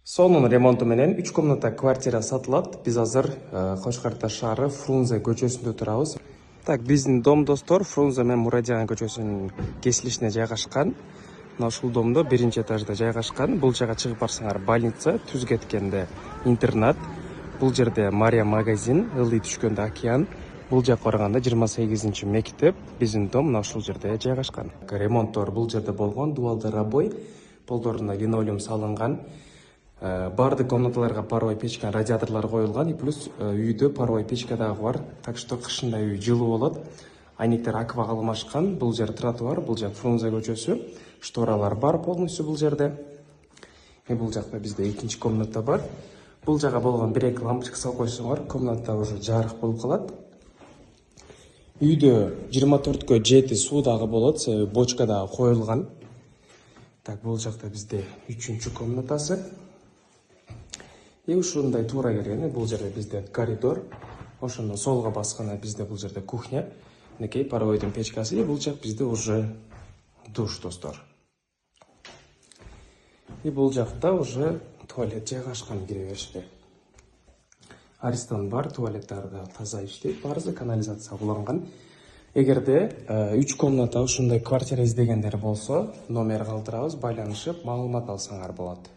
Сонун ремонту менен 3 комната квартира сатылат. Биз азыр Кошкар Ата шаары Фрунзе көчөсүндө турабыз. Так, биздин дом достор Фрунзе менен Мурадиан көчөсүнүн кесилишине жайгашкан. Мына ушул домдо 1-этажда жайгашкан. Бул жака чыгып барсаңар больница, түз кеткенде интернат. Бул жерде Мария магазин, ылдый түшкөндө океан. Бул жака барганда 28-мектеп. Биздин дом мына ушул жерде жайгашкан. Ремонттор бул жерде болгон, дубалды рабой, полдоруна линолеум салынган. Бардык комнаталарга паровой печка, радиаторлар коюлган, и плюс үйдө паровой печка дагы бар. Так что кышында үй жылуу болот. Айнектер аквага алмашкан. Бул жер тротуар, бул жак Фрунзе көчөсү. Шторалар бар полностью бул жерде. Бул жакта бизде 2-чи комната бар. Бул жага болгон 1-2 лампочка салып койсоңор, комната уже жарык болуп калат. Үйдө 24кө 7 суу дагы болот, себеби бочка дагы коюлган. Так, бул жакта бизде 3-чү комнатасы. И ушундай туура келгенде бул жерде бизде коридор. Ошондон солго басканда бизде бул жерде кухня. Мынакей паровойдун печкасы, и бул жак бизде уже душ достор. И бул жакта уже туалет жайгашкан кире бериште. Аристон бар, туалеттер да таза иштейт, баарысы канализация уланган. Эгерде 3 комната ушундай квартира издегендер болсо, номер калтырабыз, байланышып маалымат алсаңар болот.